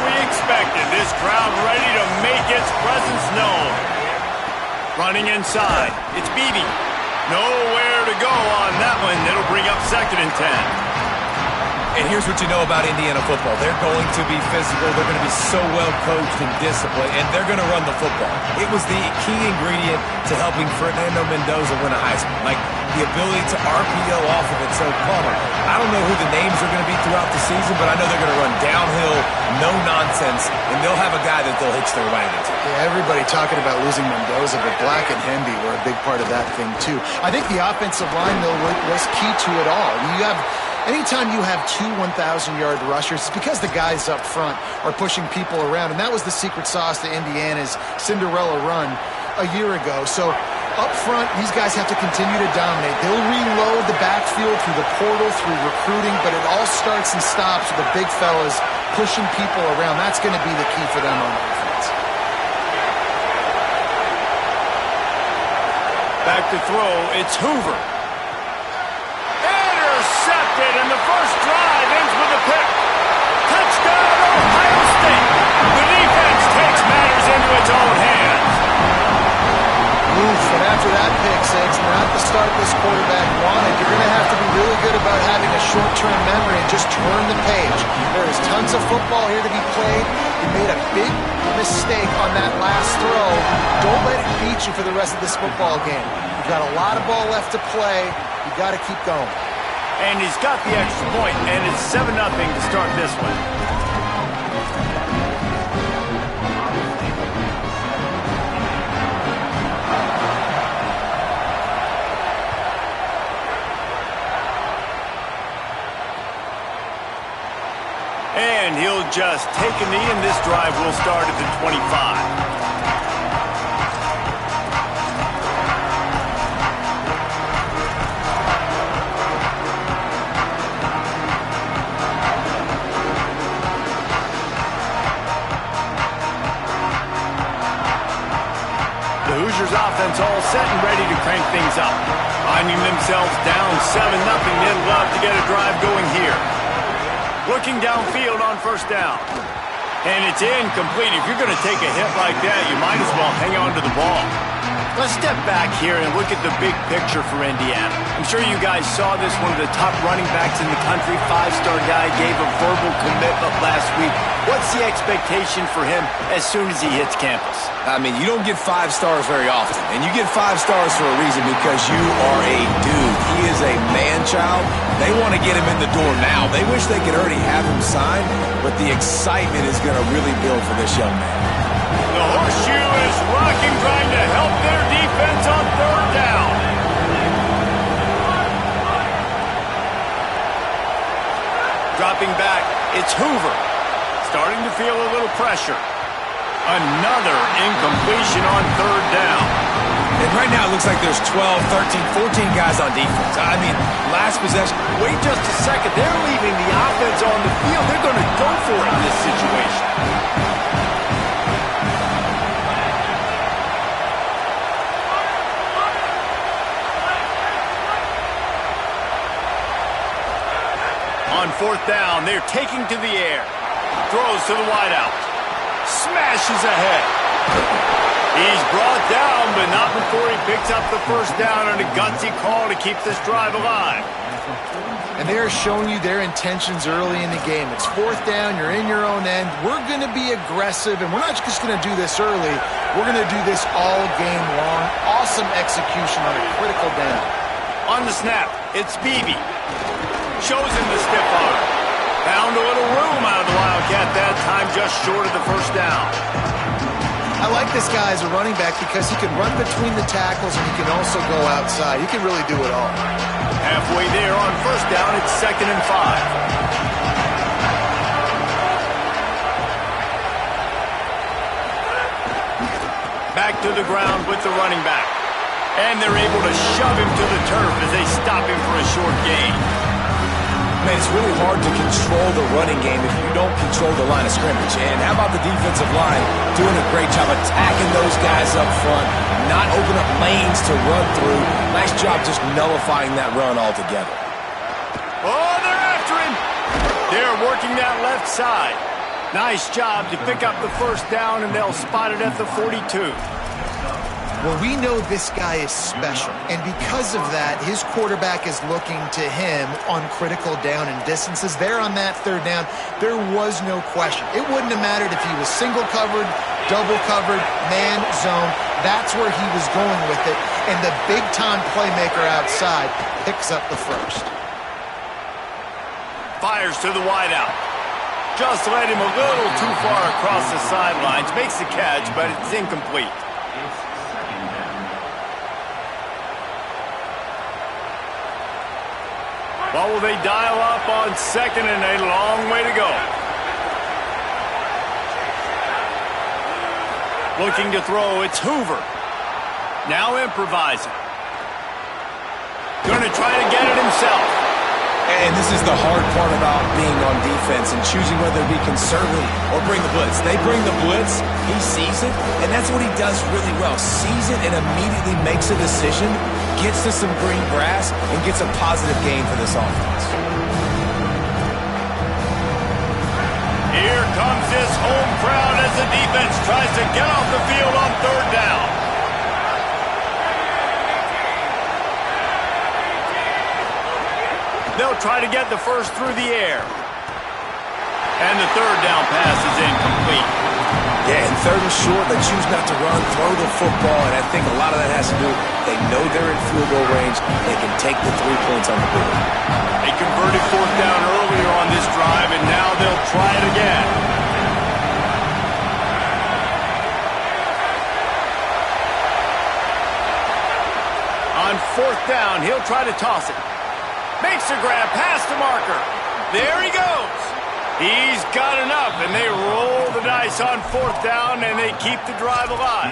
we expected. This crowd ready to make its presence known. Running inside. It's Beebe. Nowhere to go on that one. It'll bring up 2nd and 10. And here's what you know about Indiana football. They're going to be physical. They're going to be so well coached and disciplined, and they're going to run the football. It was the key ingredient to helping Fernando Mendoza win a Heisman, like the ability to RPO off of it. So, Palmer, I don't know who the names are going to be throughout the season, but I know they're going to run downhill, no nonsense, and they'll have a guy that they'll hitch their wagon to. Yeah, everybody talking about losing Mendoza, but Black and Hemby were a big part of that thing, too. I think the offensive line, though, was key to it all. Anytime you have two 1,000-yard rushers, it's because the guys up front are pushing people around, and that was the secret sauce to Indiana's Cinderella run a year ago. So up front, these guys have to continue to dominate. They'll reload the backfield through the portal, through recruiting, but it all starts and stops with the big fellas pushing people around. That's going to be the key for them on offense. Back to throw, it's Hoover. Intercepted, and the first drive ends with a pick. Touchdown, Ohio State. The defense takes matters into its own hands. Oof, and after that pick six, not the start this quarterback wanted, you're going to have to be really good about having a short-term memory and just turn the page. There is tons of football here to be played. You made a big mistake on that last throw. Don't let it beat you for the rest of this football game. You've got a lot of ball left to play. You've got to keep going. And he's got the extra point, and it's 7-0 to start this one. And he'll just take a knee, and this drive will start at the 25. Hoosiers offense all set and ready to crank things up. Finding themselves down 7-0, they'd love to get a drive going here. Looking downfield on first down. And it's incomplete. If you're going to take a hit like that, you might as well hang on to the ball. Let's step back here and look at the big picture for Indiana. I'm sure you guys saw this. One of the top running backs in the country, 5-star guy, gave a verbal commitment last week. What's the expectation for him as soon as he hits campus? I mean, you don't get 5 stars very often, and you get 5 stars for a reason because you are a dude. He is a man-child. They want to get him in the door now. They wish they could already have him signed, but the excitement is going to really build for this young man. The horseshoe is rocking, trying to help their defense on third down. Dropping back, it's Hoover. Starting to feel a little pressure. Another incompletion on third down. And right now it looks like there's 12, 13, 14 guys on defense. I mean, last possession. Wait just a second. They're leaving the offense on the field. They're going to go for it in this situation. On fourth down, they're taking to the air. Throws to the wideout. Smashes ahead. He's brought down, but not before he picks up the first down on a gutsy call to keep this drive alive. And they are showing you their intentions early in the game. It's fourth down. You're in your own end. We're going to be aggressive, and we're not just going to do this early. We're going to do this all game long. Awesome execution on a critical down. On the snap, it's Beebe. Shows him the stiff arm. Found a little room out of the Wildcat that time, just short of the first down. I like this guy as a running back because he can run between the tackles and he can also go outside. He can really do it all. Halfway there on first down, it's 2nd and 5. Back to the ground with the running back. And they're able to shove him to the turf as they stop him for a short gain. Man, it's really hard to control the running game if you don't control the line of scrimmage. And how about the defensive line doing a great job attacking those guys up front, not opening up lanes to run through. Nice job just nullifying that run altogether. Oh, they're after him. They're working that left side. Nice job to pick up the first down, and they'll spot it at the 42. Well, we know this guy is special, and because of that, his quarterback is looking to him on critical down and distances. There on that third down, there was no question. It wouldn't have mattered if he was single covered, double covered, man, zone. That's where he was going with it, and the big-time playmaker outside picks up the first. Fires to the wideout. Just led him a little too far across the sidelines. Makes the catch, but it's incomplete. What will they dial up on second and a long way to go? Looking to throw, it's Hoover. Now improvising. Going to try to get it himself. And this is the hard part about being on defense and choosing whether to be conservative or bring the blitz. They bring the blitz, he sees it, and that's what he does really well. Sees it and immediately makes a decision, gets to some green grass, and gets a positive gain for this offense. Here comes this home crowd as the defense tries to get off the field on third down. They'll try to get the first through the air. And the third down pass is incomplete. Yeah, and third and short, they choose not to run, throw the football, and I think a lot of that has to do, they know they're in field goal range, they can take the 3 points on the board. They converted fourth down earlier on this drive, and now they'll try it again. On fourth down, he'll try to toss it. Makes a grab past the marker. There he goes. He's got enough, and they roll the dice on fourth down, and they keep the drive alive.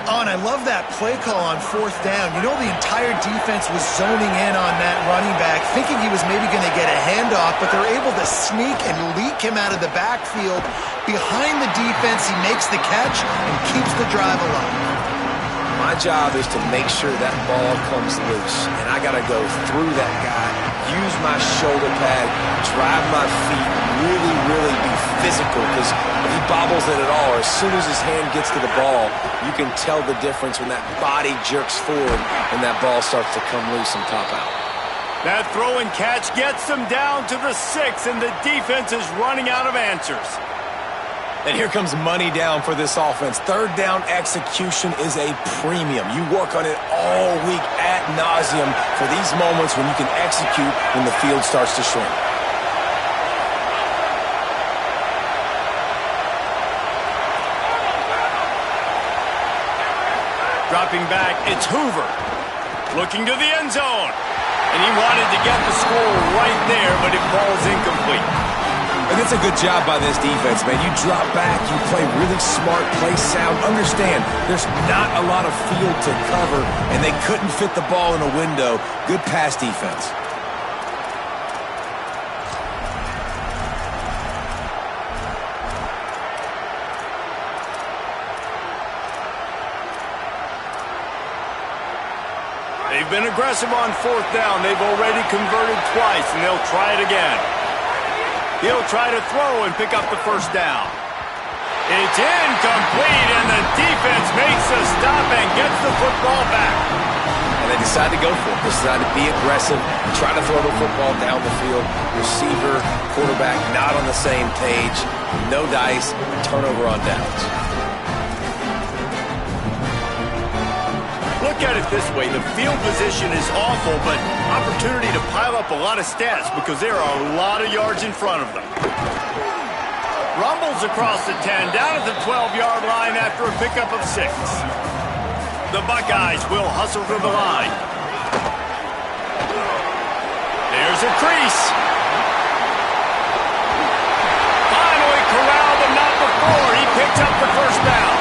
Oh, and I love that play call on fourth down. You know, the entire defense was zoning in on that running back, thinking he was maybe going to get a handoff, but they're able to sneak and leak him out of the backfield. Behind the defense, he makes the catch and keeps the drive alive. My job is to make sure that ball comes loose, and I got to go through that guy, use my shoulder pad, drive my feet, really be physical, because if he bobbles it at all, or as soon as his hand gets to the ball, you can tell the difference when that body jerks forward and that ball starts to come loose and pop out. That throw and catch gets them down to the 6, and the defense is running out of answers. And here comes money down for this offense. Third down execution is a premium. You work on it all week ad nauseum for these moments when you can execute when the field starts to shrink. Dropping back, it's Hoover. Looking to the end zone. And he wanted to get the score right there, but it falls incomplete. And it's a good job by this defense, man. You drop back, you play really smart, play sound. Understand, there's not a lot of field to cover, and they couldn't fit the ball in a window. Good pass defense. They've been aggressive on fourth down. They've already converted twice, and they'll try it again. He'll try to throw and pick up the first down. It's incomplete, and the defense makes the stop and gets the football back. And they decide to go for it. They decide to be aggressive, try to throw the football down the field. Receiver, quarterback not on the same page. No dice, turnover on downs. Look at it this way. The field position is awful, but opportunity to pile up a lot of stats because there are a lot of yards in front of them. Rumbles across the 10, down at the 12-yard line after a pickup of 6. The Buckeyes will hustle to the line. There's a crease. Finally corralled, but not before. He picks up the first down.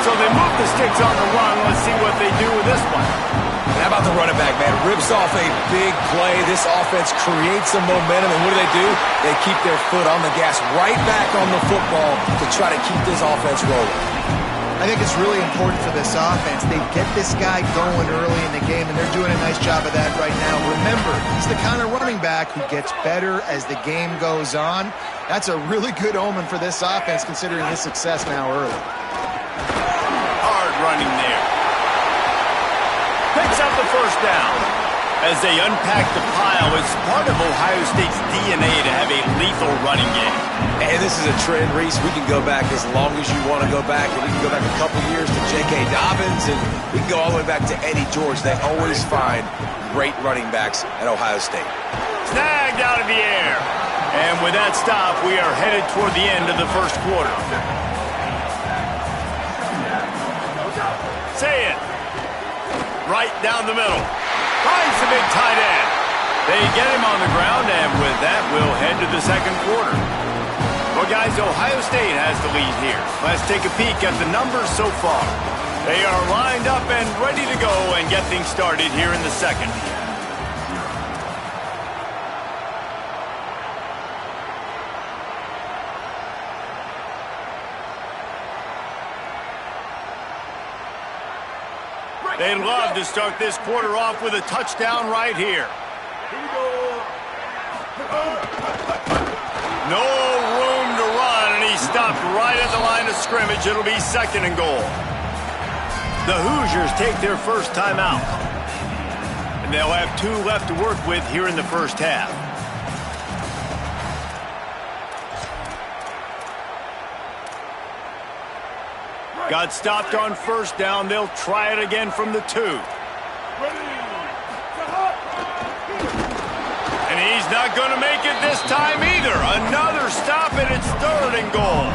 So they move the sticks on the run. Let's see what they do with this one. And how about the running back, man? Rips off a big play. This offense creates some momentum, and what do? They keep their foot on the gas right back on the football to try to keep this offense rolling. I think it's really important for this offense. They get this guy going early in the game, and they're doing a nice job of that right now. Remember, he's the kind of running back who gets better as the game goes on. That's a really good omen for this offense, considering his success now early. Hard running there. Picks up the first down. As they unpack the pile, it's part of Ohio State's DNA to have a lethal running game. And this is a trend, Reese. We can go back as long as you want to go back, and we can go back a couple years to J.K. Dobbins, and we can go all the way back to Eddie George. They always find great running backs at Ohio State. Snagged out of the air. And with that stop, we are headed toward the end of the first quarter. Say it. Right down the middle. Finds the big tight end. They get him on the ground, and with that, we'll head to the second quarter. Well, guys, Ohio State has the lead here. Let's take a peek at the numbers so far. They are lined up and ready to go and get things started here in the second. They'd love to start this quarter off with a touchdown right here. No room to run, and he stopped right at the line of scrimmage. It'll be second and goal. The Hoosiers take their first time out. And they'll have 2 left to work with here in the first half. Got stopped on first down. They'll try it again from the 2. And he's not going to make it this time either. Another stop, and it's third and goal.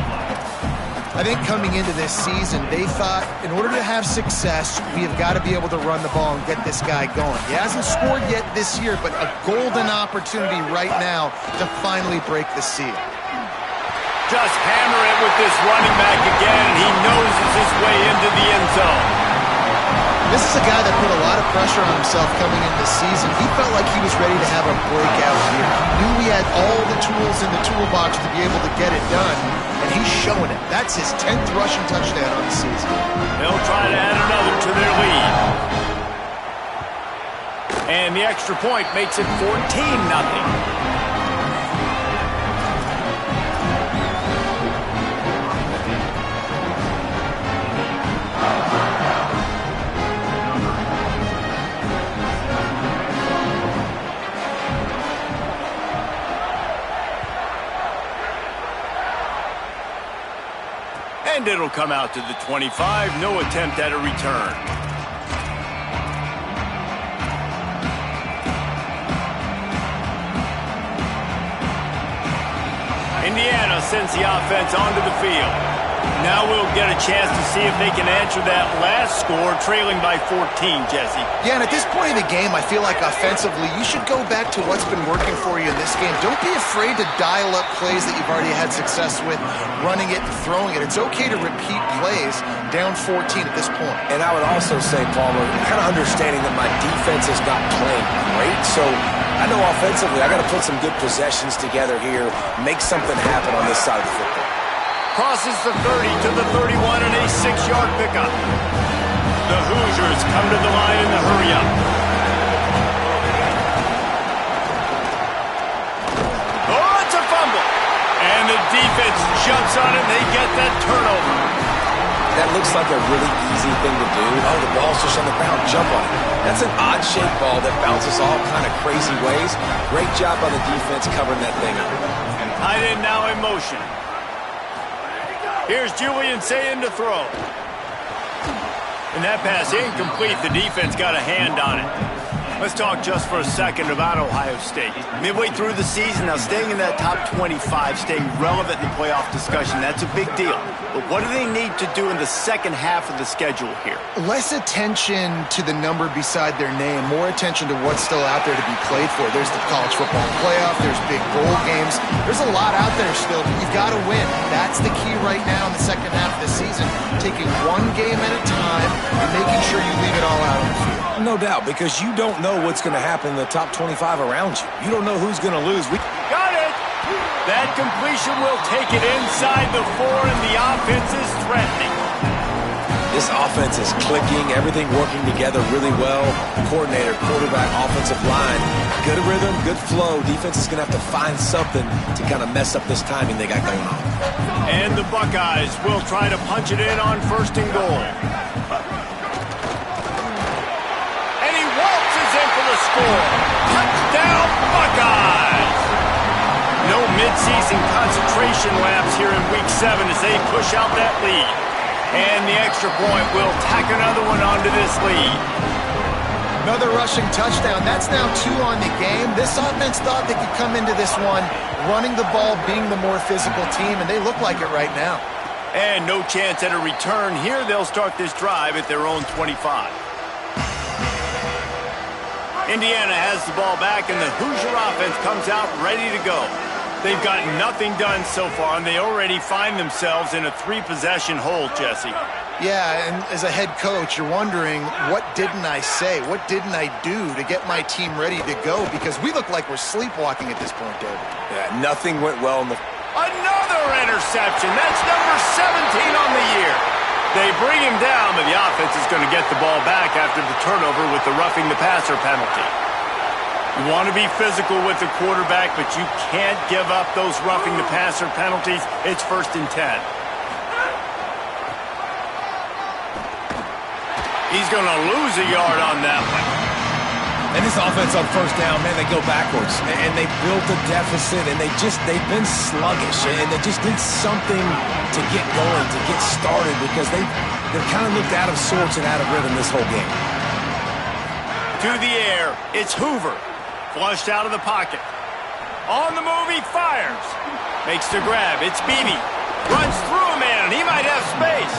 I think coming into this season, they thought in order to have success, we have got to be able to run the ball and get this guy going. He hasn't scored yet this year, but a golden opportunity right now to finally break the seal. Just hammer it with this running back again, and he noses his way into the end zone. This is a guy that put a lot of pressure on himself coming into the season. He felt like he was ready to have a breakout year. He knew he had all the tools in the toolbox to be able to get it done, and he's showing it. That's his 10th rushing touchdown on the season. They'll try to add another to their lead. And the extra point makes it 14-0. And it'll come out to the 25. No attempt at a return. Indiana sends the offense onto the field. Now we'll get a chance to see if they can answer that last score, trailing by 14, Jesse. Yeah, and at this point in the game, I feel like offensively, you should go back to what's been working for you in this game. Don't be afraid to dial up plays that you've already had success with, running it and throwing it. It's okay to repeat plays down 14 at this point. And I would also say, Palmer, kind of understanding that my defense is not playing great, so I know offensively I got to put some good possessions together here, make something happen on this side of the football. Crosses the 30 to the 31 and a 6-yard pickup. The Hoosiers come to the line in the hurry-up. Oh, it's a fumble. And the defense jumps on it, and they get that turnover. That looks like a really easy thing to do. Oh, the ball's just on the ground. Jump on it. That's an odd-shaped ball that bounces all kind of crazy ways. Great job on the defense covering that thing up. Tight end now in motion. Here's Julian Sayin to throw. And that pass incomplete. The defense got a hand on it. Let's talk just for a second about Ohio State. Midway through the season, now staying in that top 25, staying relevant in the playoff discussion, that's a big deal. But what do they need to do in the second half of the schedule here? Less attention to the number beside their name, more attention to what's still out there to be played for. There's the college football playoff, there's big bowl games. There's a lot out there still, but you've got to win. That's the key right now in the second half of the season, taking one game at a time and making sure you leave it all out on the field. No doubt, because you don't know what's going to happen in the top 25 around you. You don't know who's going to lose. Got it! That completion will take it inside the 4, and the offense is threatening. This offense is clicking, everything working together really well. Coordinator, quarterback, offensive line, good rhythm, good flow. Defense is going to have to find something to kind of mess up this timing they got going on. And the Buckeyes will try to punch it in on 1st and goal. And he waltzes in for the score. Touchdown, Buckeyes! No midseason concentration laps here in Week 7 as they push out that lead. And the extra point will tack another one onto this lead. Another rushing touchdown. That's now 2 on the game. This offense thought they could come into this one running the ball, being the more physical team, and they look like it right now. And no chance at a return here. They'll start this drive at their own 25. Indiana has the ball back, and the Hoosier offense comes out ready to go. They've gotten nothing done so far, and they already find themselves in a 3-possession hole, Jesse. Yeah, and as a head coach, you're wondering, what didn't I say? What didn't I do to get my team ready to go? Because we look like we're sleepwalking at this point, David. Yeah, nothing went well in the... Another interception. That's number 17 on the year. They bring him down, but the offense is going to get the ball back after the turnover with the roughing the passer penalty. You want to be physical with the quarterback, but you can't give up those roughing the passer penalties. It's 1st and 10. He's going to lose a yard on that one. And this offense on 1st down, man, they go backwards. And they built a deficit, and they've been sluggish. And they just need something to get going, to get started, because they've kind of looked out of sorts and out of rhythm this whole game. To the air, it's Hoover. Flushed out of the pocket. On the move, he fires. Makes the grab. It's Beebe. Runs through a man. He might have space.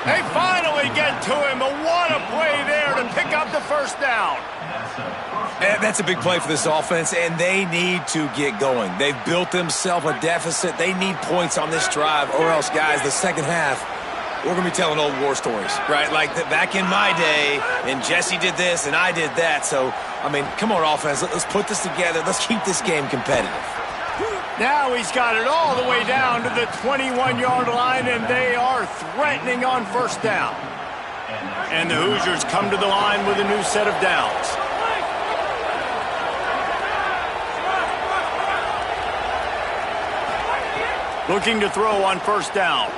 They finally get to him, but what a play there to pick up the 1st down. And that's a big play for this offense, and they need to get going. They've built themselves a deficit. They need points on this drive, or else, guys, the second half, we're going to be telling old war stories, right? Like back in my day, and Jesse did this, and I did that. So, I mean, come on, offense. Let's put this together. Let's keep this game competitive. Now he's got it all the way down to the 21-yard line, and they are threatening on 1st down. And the Hoosiers come to the line with a new set of downs. Looking to throw on 1st down.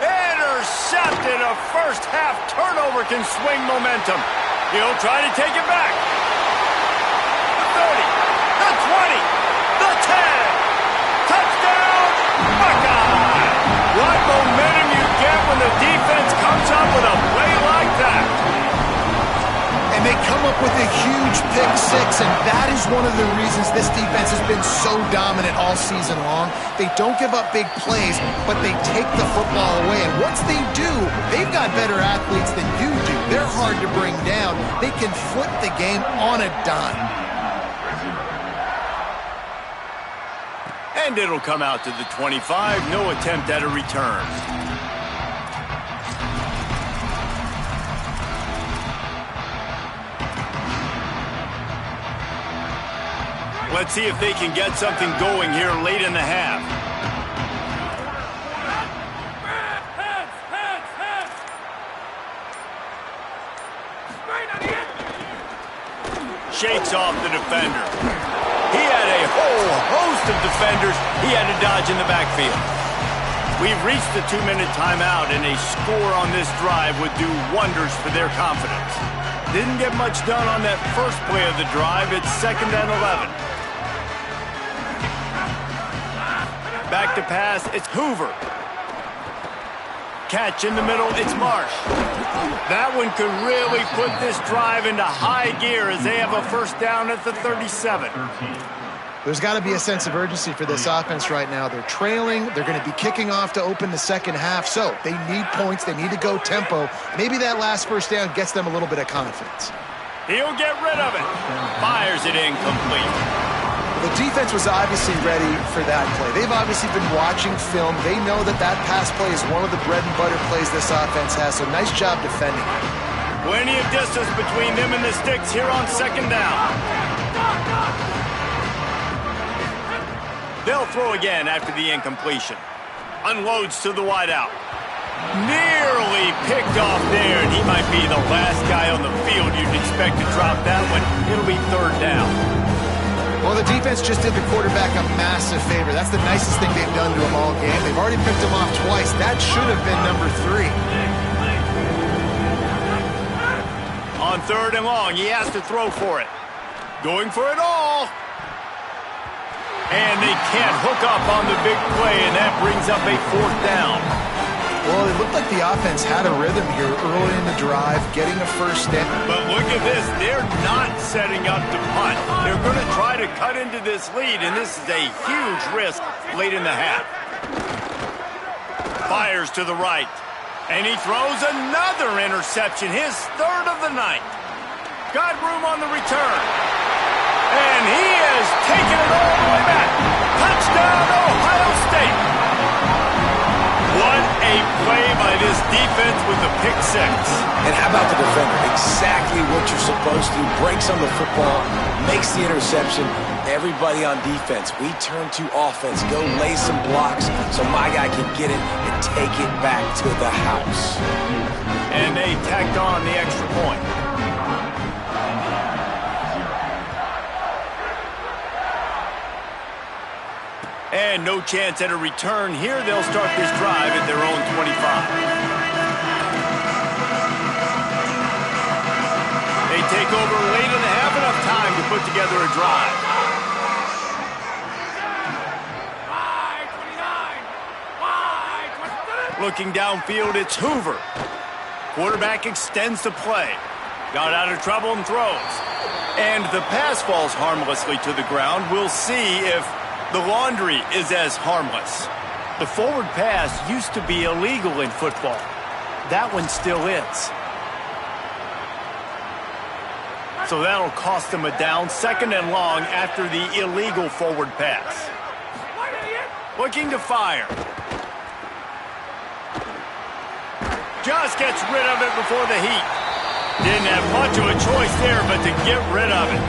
Intercepted. A 1st half turnover can swing momentum. He'll try to take it back. The 30, the 20, the 10. Touchdown, Buckeye. What momentum you get when the defense comes up with a play like that. And they come up with a huge pick 6, and that is one of the reasons this defense has been so dominant all season long. They don't give up big plays, but they take the football away. And once they do, they've got better athletes than you do. They're hard to bring down. They can flip the game on a dime. And it'll come out to the 25. No attempt at a return. Let's see if they can get something going here late in the half. Shakes off the defender. He had a whole host of defenders he had to dodge in the backfield. We've reached the 2-minute timeout, and a score on this drive would do wonders for their confidence. Didn't get much done on that first play of the drive. It's 2nd and 11. Back to pass, it's Hoover. Catch in the middle, it's Marsh. That one could really put this drive into high gear as they have a 1st down at the 37. There's got to be a sense of urgency for this offense right now. They're trailing. They're going to be kicking off to open the second half. So they need points. They need to go tempo. Maybe that last 1st down gets them a little bit of confidence. He'll get rid of it. Fires it incomplete. The defense was obviously ready for that play. They've obviously been watching film. They know that that pass play is one of the bread and butter plays this offense has. So nice job defending. Plenty of distance between them and the sticks here on 2nd down. They'll throw again after the incompletion. Unloads to the wideout. Nearly Easily picked off there, and he might be the last guy on the field you'd expect to drop that one. It'll be third down. Well, the defense just did the quarterback a massive favor. That's the nicest thing they've done to him all game. They've already picked him off twice. That should have been number 3. On third and long, he has to throw for it. Going for it all. And they can't hook up on the big play, and that brings up a fourth down. Well, it looked like the offense had a rhythm here early in the drive, getting a first down. But look at this. They're not setting up to punt. They're going to try to cut into this lead, and this is a huge risk late in the half. Fires to the right. And he throws another interception, his third of the night. Got room on the return. And he has taken it all the way back. Touchdown, Ohio State. What a play by this defense with the pick six. And how about the defender? Exactly what you're supposed to. Breaks on the football, makes the interception. Everybody on defense, we turn to offense. Go lay some blocks so my guy can get it and take it back to the house. And they tacked on the extra point. And no chance at a return here. They'll start this drive at their own 25. They take over late in the half, enough time to put together a drive. Looking downfield, it's Hoover. Quarterback extends the play. Got out of trouble and throws. And the pass falls harmlessly to the ground. We'll see if the laundry is as harmless. The forward pass used to be illegal in football. That one still is. So that'll cost them a down, second and long after the illegal forward pass. Looking to fire. Just gets rid of it before the heat. Didn't have much of a choice there, but to get rid of it.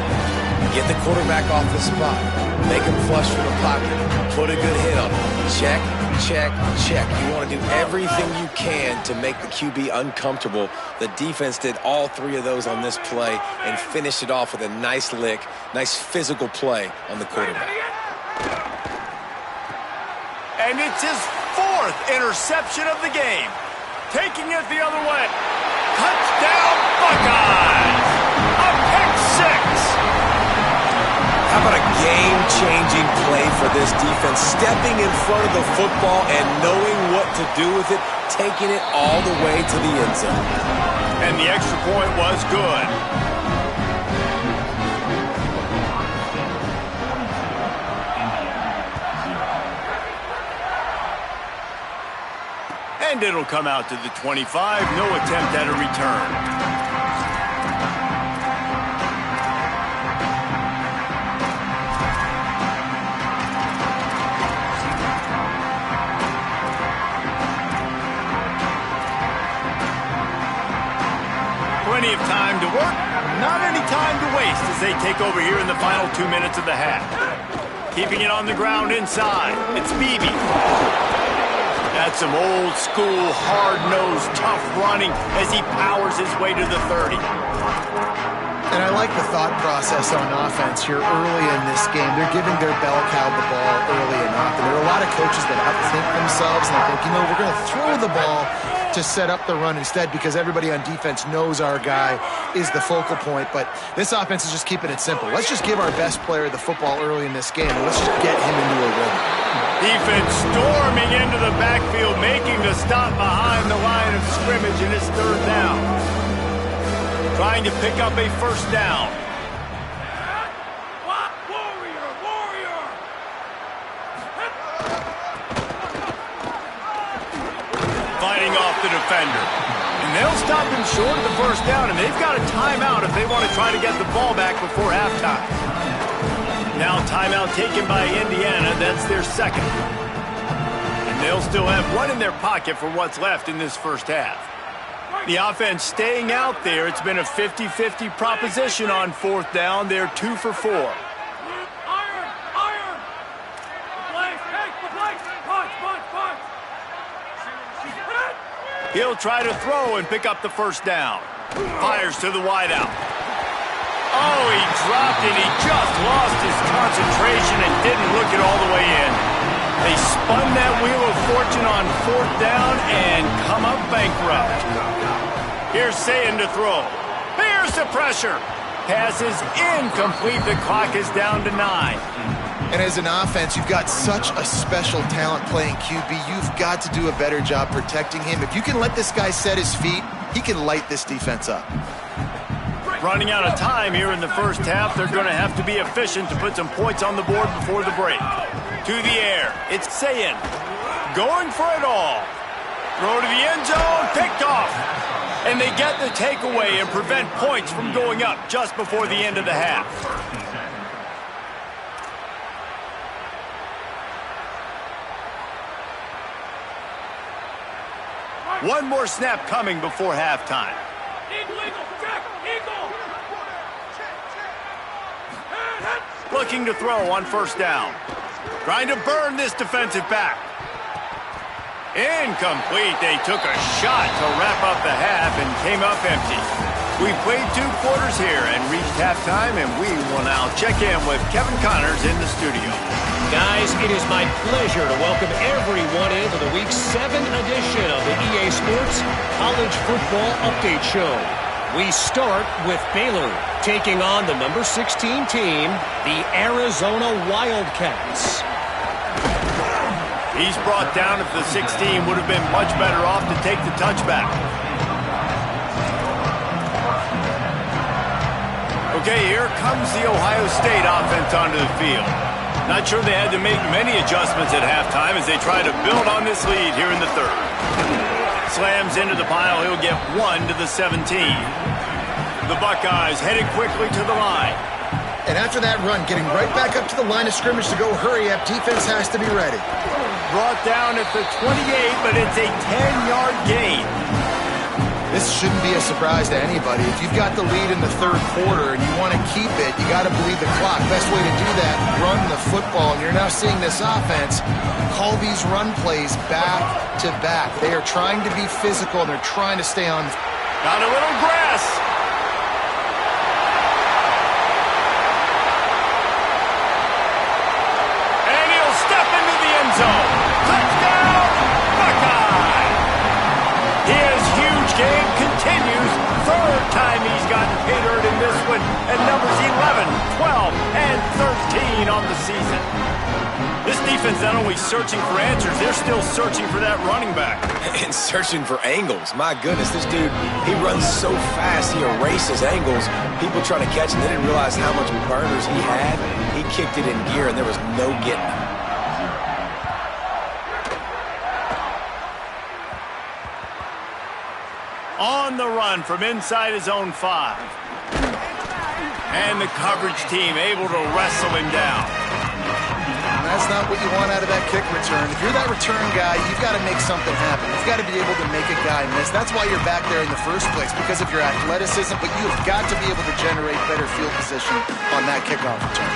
Get the quarterback off the spot. Make him flush from the pocket. Put a good hit on him. Check, check, check. You want to do everything you can to make the QB uncomfortable. The defense did all 3 of those on this play and finished it off with a nice lick, nice physical play on the quarterback. And it's his 4th interception of the game. Taking it the other way. Touchdown, Buckeyes! A pick six! How about a game-changing play for this defense? Stepping in front of the football and knowing what to do with it, taking it all the way to the end zone. And the extra point was good. And it'll come out to the 25. No attempt at a return. Plenty of time to work, not any time to waste as they take over here in the final 2 minutes of the half. Keeping it on the ground inside. It's Beebe. That's some old school, hard-nosed, tough running as he powers his way to the 30. And I like the thought process on offense here early in this game. They're giving their bell cow the ball early enough. And there are a lot of coaches that outthink themselves and they think, you know, we're going to throw the ball to set up the run instead because everybody on defense knows our guy is the focal point. But this offense is just keeping it simple. Let's just give our best player the football early in this game and let's just get him into a rhythm. Defense storming into the backfield, making the stop behind the line of scrimmage, and it's third down. Trying to pick up a first down. Fighting off the defender. And they'll stop him short of the first down, and they've got a timeout if they want to try to get the ball back before halftime. Now timeout taken by Indiana. That's their second. And they'll still have one in their pocket for what's left in this first half. The offense staying out there. It's been a 50-50 proposition on fourth down. They're 2 for 4. He'll try to throw and pick up the first down. Fires to the wideout. Oh, he dropped it. He just lost his concentration and didn't look it all the way in. They spun that wheel of fortune on fourth down and come up bankrupt. Here's Sayin to throw. Here's the pressure. Pass is incomplete. The clock is down to 9. And as an offense, you've got such a special talent playing QB. You've got to do a better job protecting him. If you can let this guy set his feet, he can light this defense up. Running out of time here in the first half. They're going to have to be efficient to put some points on the board before the break. To the air. It's Sayin. Going for it all. Throw to the end zone. Picked off. And they get the takeaway and prevent points from going up just before the end of the half. One more snap coming before halftime. Looking to throw on first down. Trying to burn this defensive back. Incomplete. They took a shot to wrap up the half and came up empty. We played 2 quarters here and reached halftime, and we will now check in with Kevin Connors in the studio. Guys, it is my pleasure to welcome everyone into the Week 7 edition of the EA Sports College Football Update Show. We start with Baylor taking on the number 16 team, the Arizona Wildcats. He's brought down if the 16 would have been much better off to take the touchback. Okay, here comes the Ohio State offense onto the field. Not sure they had to make many adjustments at halftime as they try to build on this lead here in the third. Slams into the pile. He'll get 1 to the 17. The Buckeyes headed quickly to the line. And after that run, getting right back up to the line of scrimmage to go hurry up, defense has to be ready. Brought down at the 28, but it's a 10-yard gain. This shouldn't be a surprise to anybody. If you've got the lead in the third quarter and you want to keep it, you got to bleed the clock. Best way to do that, run the football. And you're now seeing this offense call these run plays back to back. They are trying to be physical, and they're trying to stay on. Got a little grass. And he'll step into the end zone. Touchdown, Buckeye! His huge game continues. Third time he's gotten hit hurt in this one. And numbers 11, 12, and 13 on the season. This defense not only searching for answers, they're still searching for that running back. And searching for angles. My goodness, this dude, he runs so fast, he erases angles. People trying to catch him, they didn't realize how much burners he had. He kicked it in gear, and there was no getting him. On the run from inside his own 5. And the coverage team able to wrestle him down. That's not what you want out of that kick return. If you're that return guy, you've got to make something happen. You've got to be able to make a guy miss. That's why you're back there in the first place, because of your athleticism, but you've got to be able to generate better field position on that kickoff return.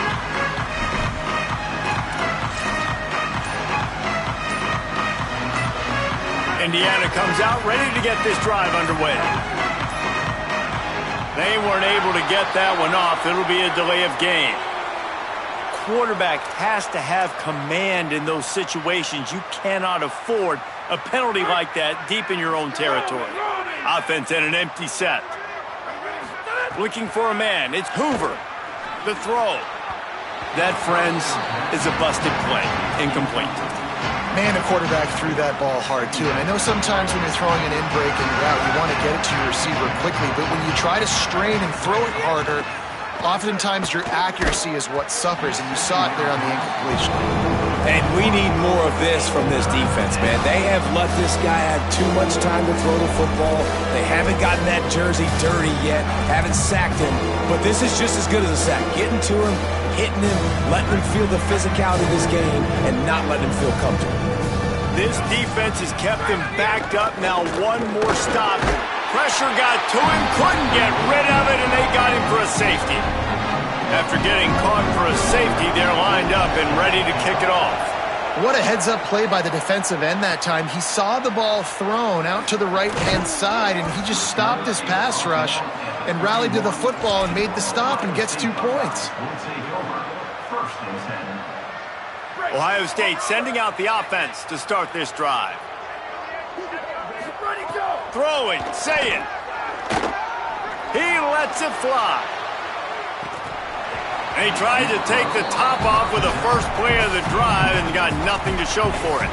Indiana comes out ready to get this drive underway. They weren't able to get that one off. It'll be a delay of game. Quarterback has to have command in those situations. You cannot afford a penalty like that deep in your own territory. Offense and an empty set. Looking for a man. It's Hoover. The throw. That, friends, is a busted play. Incomplete. Man, the quarterback threw that ball hard, too. And I know sometimes when you're throwing an in-break and route, you want to get it to your receiver quickly. But when you try to strain and throw it harder, oftentimes your accuracy is what suffers, and you saw it there on the incompletion. And we need more of this from this defense, man. They have let this guy have too much time to throw the football. They haven't gotten that jersey dirty yet, haven't sacked him. But this is just as good as a sack. Getting to him, hitting him, letting him feel the physicality of this game, and not letting him feel comfortable. This defense has kept him backed up. Now one more stop. Pressure got to him, couldn't get rid of it, and they got him for a safety. After getting caught for a safety, they're lined up and ready to kick it off. What a heads-up play by the defensive end that time. He saw the ball thrown out to the right-hand side, and he just stopped his pass rush and rallied to the football and made the stop and gets 2 points. Ohio State sending out the offense to start this drive. Throwing, say it. He lets it fly. And he tried to take the top off with the first play of the drive and got nothing to show for it.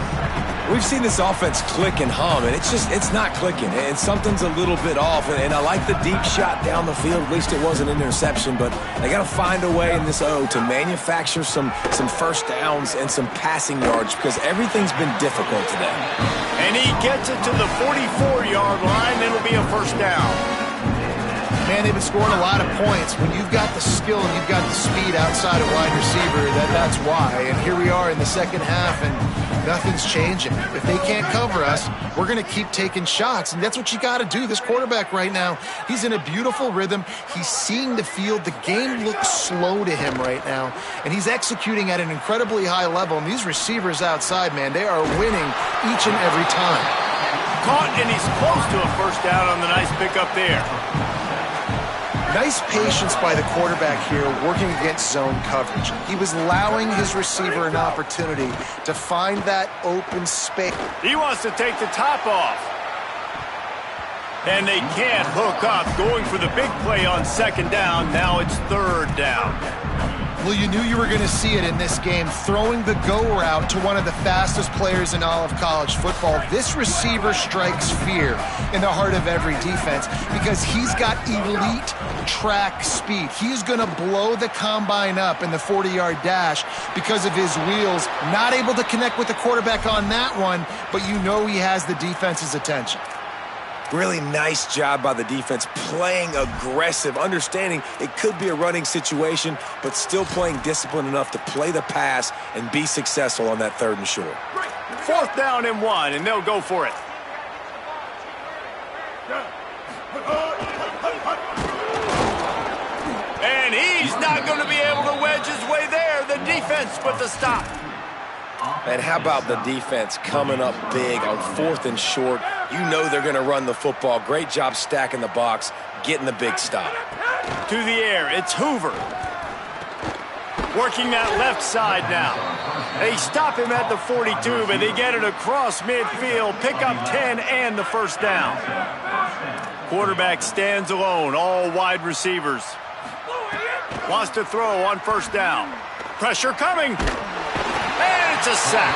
We've seen this offense click and hum, and it's not clicking, and something's a little bit off. And I like the deep shot down the field. At least it wasn't an interception, but they got to find a way in this O to manufacture some first downs and some passing yards because everything's been difficult today. And he gets it to the 44-yard line. It'll be a first down. Man, they've been scoring a lot of points. When you've got the skill and you've got the speed outside of wide receiver, that's why. And here we are in the second half, and nothing's changing. If they can't cover us, we're going to keep taking shots, and that's what you got to do. This quarterback right now, he's in a beautiful rhythm. He's seeing the field. The game looks slow to him right now, and he's executing at an incredibly high level. And these receivers outside, man, they are winning each and every time. Caught, and he's close to a first down on the nice pickup there. Nice patience by the quarterback here working against zone coverage. He was allowing his receiver an opportunity to find that open space. He wants to take the top off. And they can't hook up. Going for the big play on second down. Now it's third down. Well, you knew you were going to see it in this game, throwing the go route to one of the fastest players in all of college football. This receiver strikes fear in the heart of every defense because he's got elite track speed. He's going to blow the combine up in the 40-yard dash because of his wheels. Not able to connect with the quarterback on that one, but you know he has the defense's attention. Really nice job by the defense, playing aggressive, understanding it could be a running situation, but still playing disciplined enough to play the pass and be successful on that third and short. Fourth down and 1, and they'll go for it. And he's not going to be able to wedge his way there. The defense with the stop. And how about the defense coming up big on fourth and short? You know they're going to run the football. Great job stacking the box, getting the big stop. To the air, it's Hoover. Working that left side now. They stop him at the 42, but they get it across midfield. Pick up 10 and the first down. Quarterback stands alone, all wide receivers. Wants to throw on first down. Pressure coming. And it's a sack.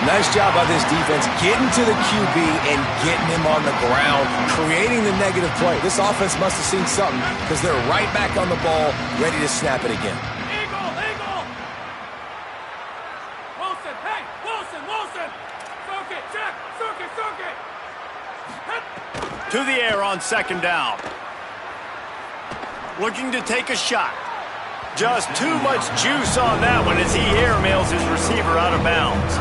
Nice job by this defense getting to the QB and getting him on the ground, creating the negative play. This offense must have seen something because they're right back on the ball, ready to snap it again. Eagle! Wilson, hey! Wilson! Circuit, check! Circuit! To the air on second down. Looking to take a shot. Just too much juice on that one as he airmails his receiver out of bounds.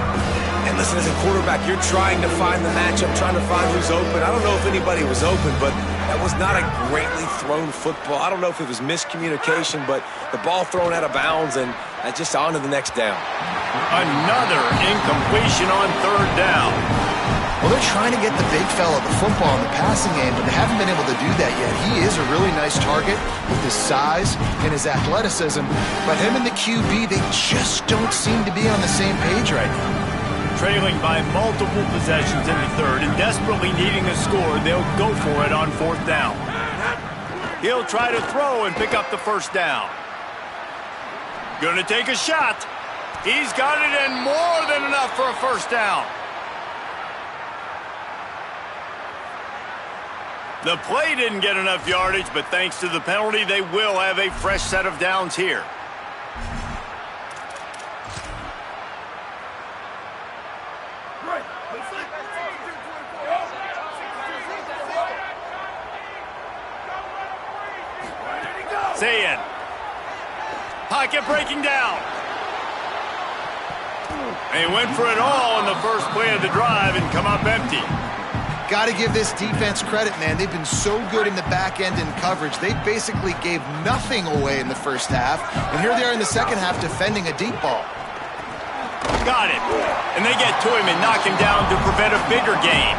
And listen, as a quarterback, you're trying to find the matchup, trying to find who's open. I don't know if anybody was open, but that was not a greatly thrown football. I don't know if it was miscommunication, but the ball thrown out of bounds and just on to the next down. Another incompletion on third down. Well, they're trying to get the big fella the football in the passing game, but they haven't been able to do that yet. He is a really nice target with his size and his athleticism, but him and the QB, they just don't seem to be on the same page right now. Trailing by multiple possessions in the third and desperately needing a score, they'll go for it on fourth down. He'll try to throw and pick up the first down. Gonna take a shot. He's got it and more than enough for a first down. The play didn't get enough yardage, but thanks to the penalty, they will have a fresh set of downs here. Zayn. Pocket breaking down. They went for it all in the first play of the drive and come up empty. Got to give this defense credit, man. They've been so good in the back end in coverage. They basically gave nothing away in the first half, and here they are in the second half defending a deep ball. Got it. And they get to him and knock him down to prevent a bigger gain.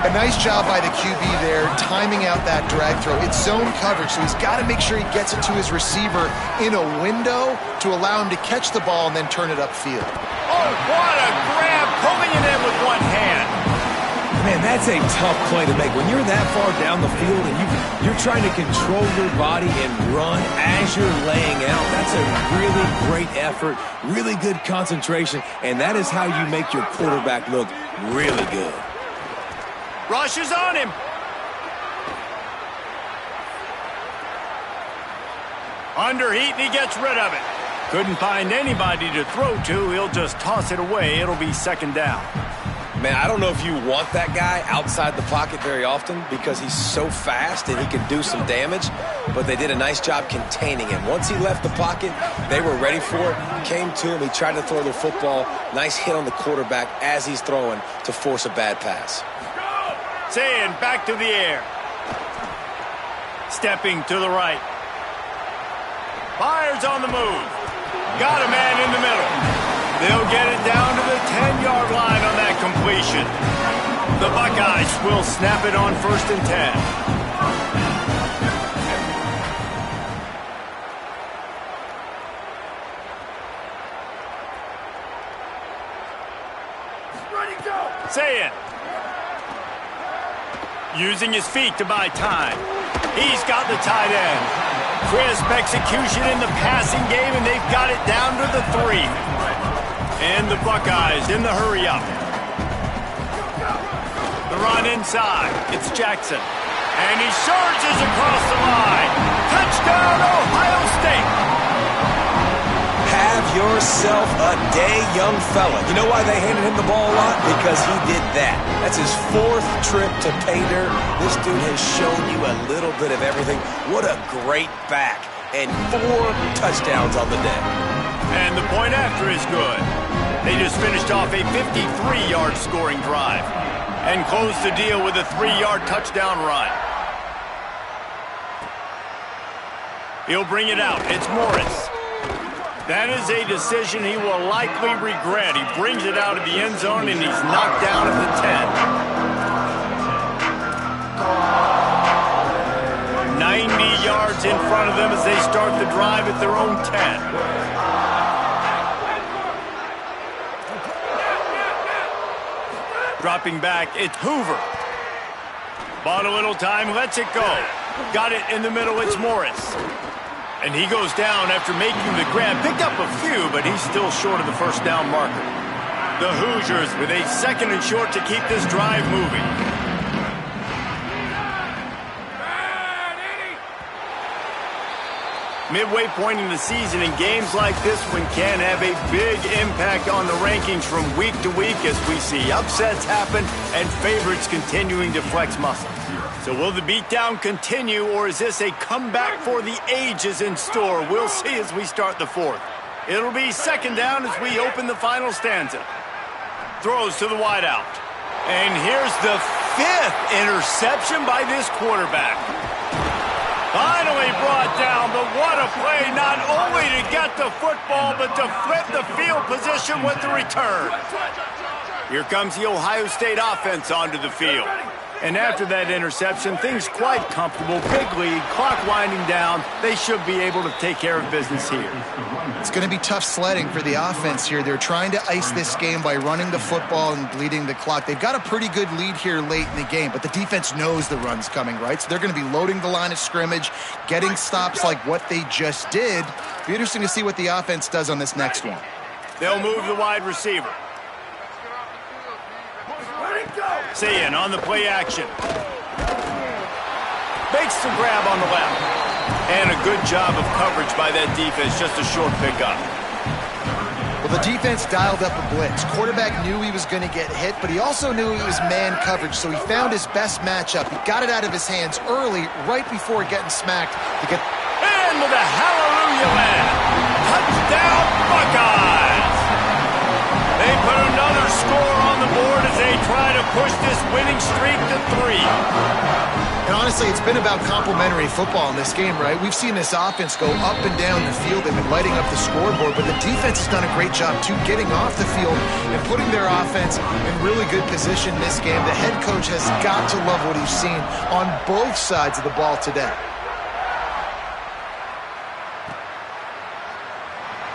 A nice job by the QB there, timing out that drag throw. It's zone coverage, so he's got to make sure he gets it to his receiver in a window to allow him to catch the ball and then turn it upfield. Oh, what a grab, pulling it in with one hand. Man, that's a tough play to make. When you're that far down the field and you're trying to control your body and run as you're laying out, that's a really great effort, really good concentration, and that is how you make your quarterback look really good. Rush is on him. Under heat, and he gets rid of it. Couldn't find anybody to throw to. He'll just toss it away. It'll be second down. Man, I don't know if you want that guy outside the pocket very often because he's so fast and he can do some damage, but they did a nice job containing him. Once he left the pocket, they were ready for it, came to him, he tried to throw the football. Nice hit on the quarterback as he's throwing to force a bad pass. Saying back to the air. Stepping to the right. Fires on the move. Got a man in the middle. They'll get it down to the 10-yard line on that completion. The Buckeyes will snap it on 1st and 10. Ready, go! Say it. Using his feet to buy time. He's got the tight end. Crisp execution in the passing game, and they've got it down to the 3. And the Buckeyes in the hurry-up. The run inside. It's Jackson. And he surges across the line. Touchdown, Ohio State! Have yourself a day, young fella. You know why they handed him the ball a lot? Because he did that. That's his 4th trip to pay dirt. This dude has shown you a little bit of everything. What a great back. And 4 touchdowns on the day. And the point after is good. They just finished off a 53-yard scoring drive and closed the deal with a 3-yard touchdown run. He'll bring it out. It's Morris. That is a decision he will likely regret. He brings it out of the end zone, and he's knocked down at the 10. 90 yards in front of them as they start the drive at their own 10. Dropping back, it's Hoover. Bought a little time, lets it go. Got it in the middle, it's Morris. And he goes down after making the grab. Picked up a few, but he's still short of the first down marker. The Hoosiers with a 2nd and short to keep this drive moving. Midway point in the season, and games like this one can have a big impact on the rankings from week to week as we see upsets happen and favorites continuing to flex muscle. So will the beatdown continue, or is this a comeback for the ages in store? We'll see as we start the 4th. It'll be 2nd down as we open the final stanza. Throws to the wideout. And here's the 5th interception by this quarterback. Finally brought down, but what a play, not only to get the football, but to flip the field position with the return. Here comes the Ohio State offense onto the field. And after that interception, things quite comfortable. Big lead, clock winding down. They should be able to take care of business here. It's going to be tough sledding for the offense here. They're trying to ice this game by running the football and bleeding the clock. They've got a pretty good lead here late in the game, but the defense knows the run's coming, right? So they're going to be loading the line of scrimmage, getting stops like what they just did. Be interesting to see what the offense does on this next one. They'll move the wide receiver. Sayin on the play action. Makes the grab on the left. And a good job of coverage by that defense, just a short pickup. Well, the defense dialed up a blitz. Quarterback knew he was going to get hit, but he also knew it was man coverage, so he found his best matchup. He got it out of his hands early, right before getting smacked. And with a hallelujah land. Touchdown, Buckeyes! They put another score on the board as they try to push this winning streak to 3. And honestly, it's been about complementary football in this game, right? We've seen this offense go up and down the field. They've been lighting up the scoreboard, but the defense has done a great job, too, getting off the field and putting their offense in really good position in this game. The head coach has got to love what he's seen on both sides of the ball today.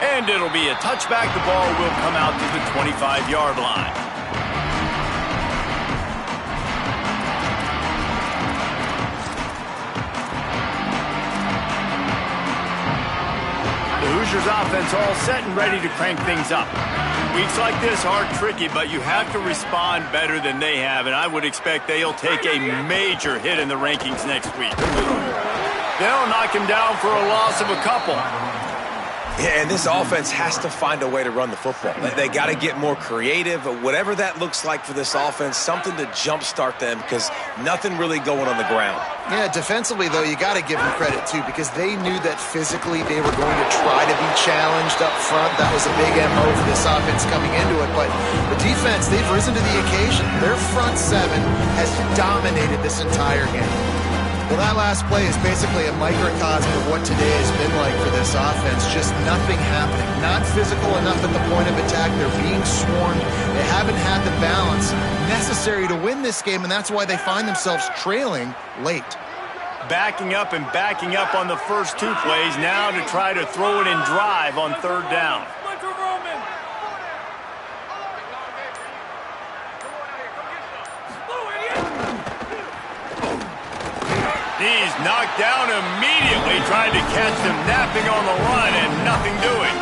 And it'll be a touchback. The ball will come out to the 25-yard line. The Hoosiers offense all set and ready to crank things up. Weeks like this are tricky, but you have to respond better than they have, and I would expect they'll take a major hit in the rankings next week. They'll knock him down for a loss of a couple. Yeah, and this offense has to find a way to run the football. They got to get more creative, whatever that looks like for this offense, something to jumpstart them because nothing really going on the ground. Yeah, defensively, though, you got to give them credit, too, because they knew that physically they were going to try to be challenged up front. That was a big MO for this offense coming into it. But the defense, they've risen to the occasion. Their front seven has dominated this entire game. Well, that last play is basically a microcosm of what today has been like for this offense. Just nothing happening. Not physical enough at the point of attack. They're being swarmed. They haven't had the balance necessary to win this game, and that's why they find themselves trailing late. Backing up and backing up on the first 2 plays now to try to throw it and drive on 3rd down. He's knocked down immediately, trying to catch them napping on the run and nothing doing.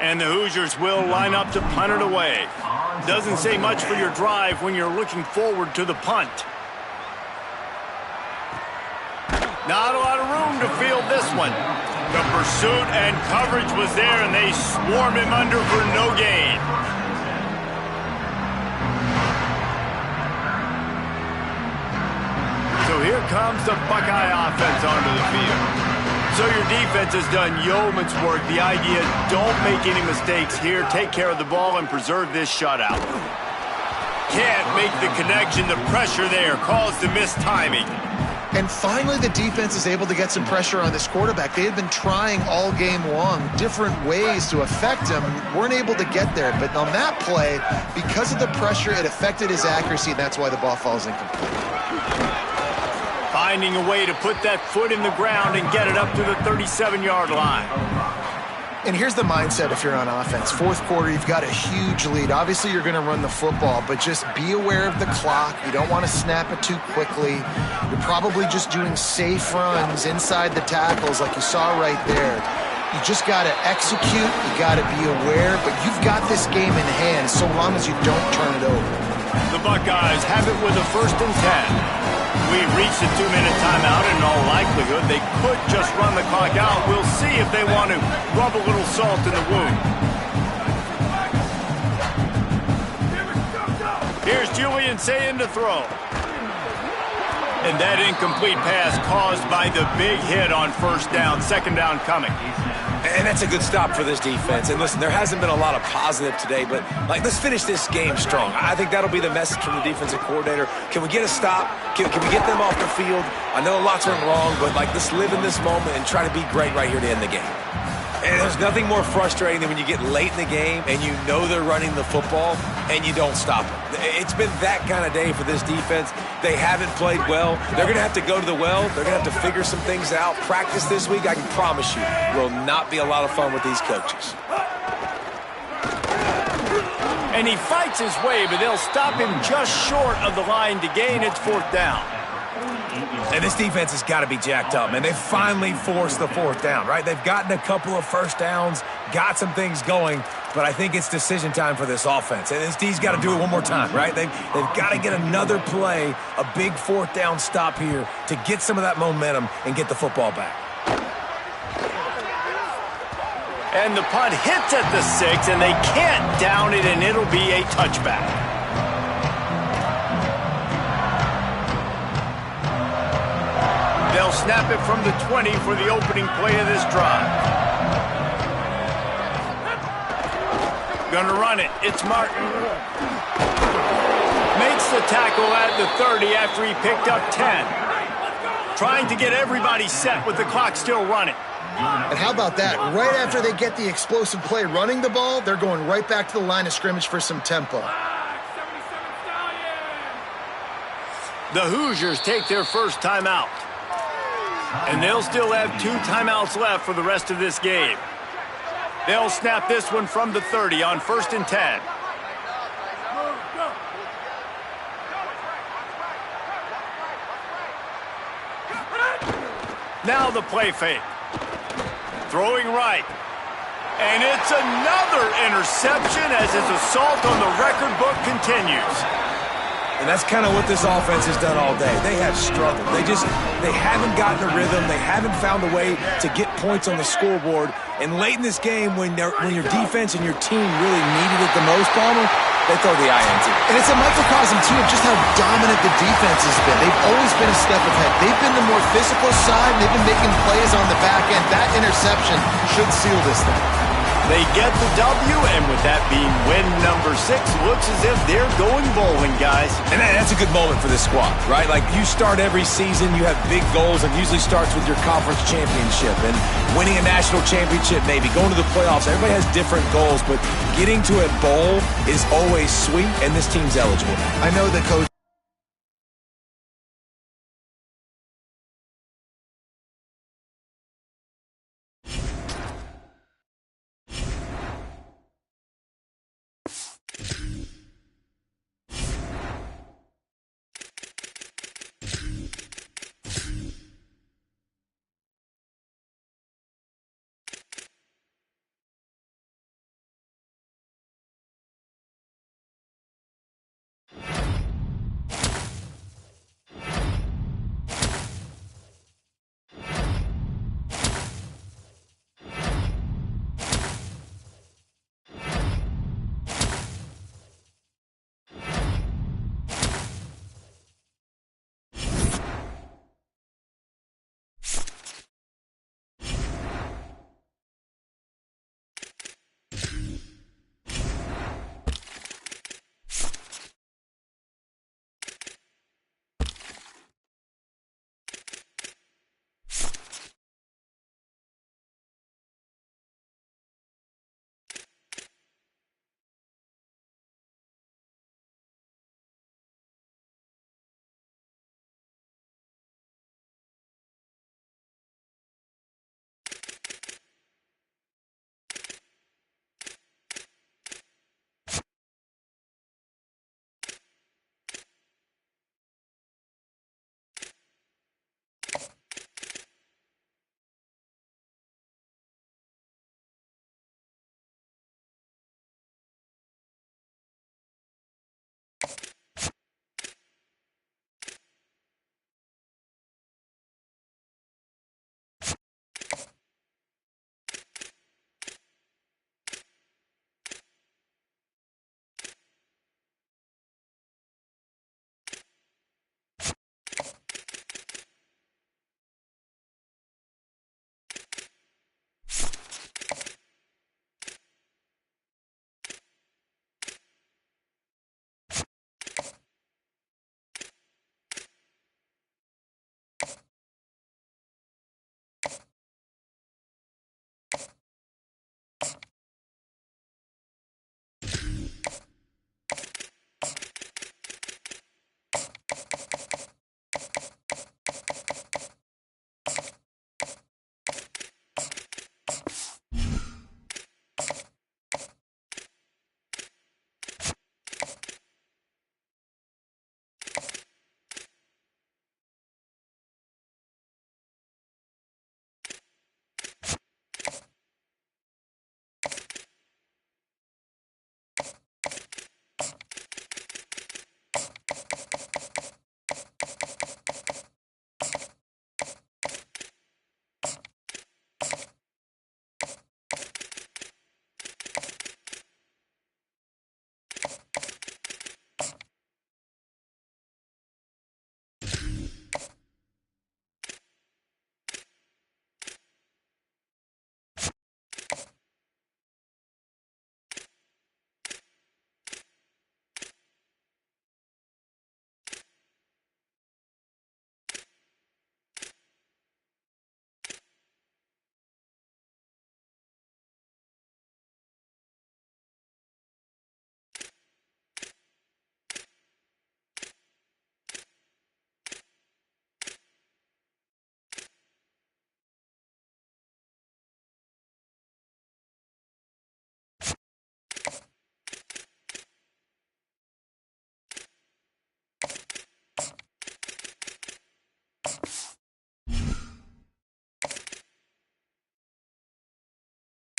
And the Hoosiers will line up to punt it away. Doesn't say much for your drive when you're looking forward to the punt. Not a lot of room to field this one. The pursuit and coverage was there, and they swarm him under for no gain. So here comes the Buckeye offense onto the field. So your defense has done yeoman's work. The idea, don't make any mistakes here. Take care of the ball and preserve this shutout. Can't make the connection. The pressure there caused the missed timing. And finally, the defense is able to get some pressure on this quarterback. They had been trying all game long different ways to affect him, weren't able to get there. But on that play, because of the pressure, it affected his accuracy, and that's why the ball falls incomplete. Finding a way to put that foot in the ground and get it up to the 37-yard line. And here's the mindset if you're on offense. 4th quarter, you've got a huge lead. Obviously, you're going to run the football, but just be aware of the clock. You don't want to snap it too quickly. You're probably just doing safe runs inside the tackles like you saw right there. You just got to execute. You got to be aware, but you've got this game in hand so long as you don't turn it over. The Buckeyes have it with a 1st and 10. We've reached a 2-minute timeout, and in all likelihood, they could just run the clock out. We'll see if they want to rub a little salt in the wound. Here's Julian saying to throw. And that incomplete pass caused by the big hit on 1st down. 2nd down coming. And that's a good stop for this defense. And listen, there hasn't been a lot of positive today, but let's finish this game strong. I think that'll be the message from the defensive coordinator. Can we get a stop? Can we get them off the field? I know lots went wrong, but let's live in this moment and try to be great right here to end the game. And there's nothing more frustrating than when you get late in the game and you know they're running the football and you don't stop them. It's been that kind of day for this defense. They haven't played well. They're going to have to go to the well. They're going to have to figure some things out. Practice this week, I can promise you, will not be a lot of fun with these coaches. And he fights his way, but they'll stop him just short of the line to gain. It's 4th down. And this defense has got to be jacked up, man. They've finally forced the 4th down, right? They've gotten a couple of 1st downs, got some things going, but I think it's decision time for this offense. And this D's got to do it one more time, right? They've got to get another play, a big 4th down stop here to get some of that momentum and get the football back. And the punt hits at the 6, and they can't down it, and it'll be a touchback. They'll snap it from the 20 for the opening play of this drive. Gonna run it. It's Martin. Makes the tackle at the 30 after he picked up 10. Trying to get everybody set with the clock still running. And how about that? Right after they get the explosive play running the ball, they're going right back to the line of scrimmage for some tempo. The Hoosiers take their first timeout. And they'll still have 2 timeouts left for the rest of this game. They'll snap this one from the 30 on 1st and 10. Now the play fake. Throwing right. And it's another interception as his assault on the record book continues. And that's kind of what this offense has done all day. They have struggled. They haven't gotten a rhythm. They haven't found a way to get points on the scoreboard. And late in this game, when your defense and your team really needed it the most, Palmer, they throw the INT. And it's a microcosm, too, of just how dominant the defense has been. They've always been a step ahead. They've been the more physical side, and they've been making plays on the back end. That interception should seal this thing. They get the W, and with that being win number 6, looks as if they're going bowling, guys. And that's a good moment for this squad, right? Like, you start every season, you have big goals, and usually starts with your conference championship and winning a national championship, maybe going to the playoffs. Everybody has different goals, but getting to a bowl is always sweet, and this team's eligible. I know that Coach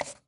it.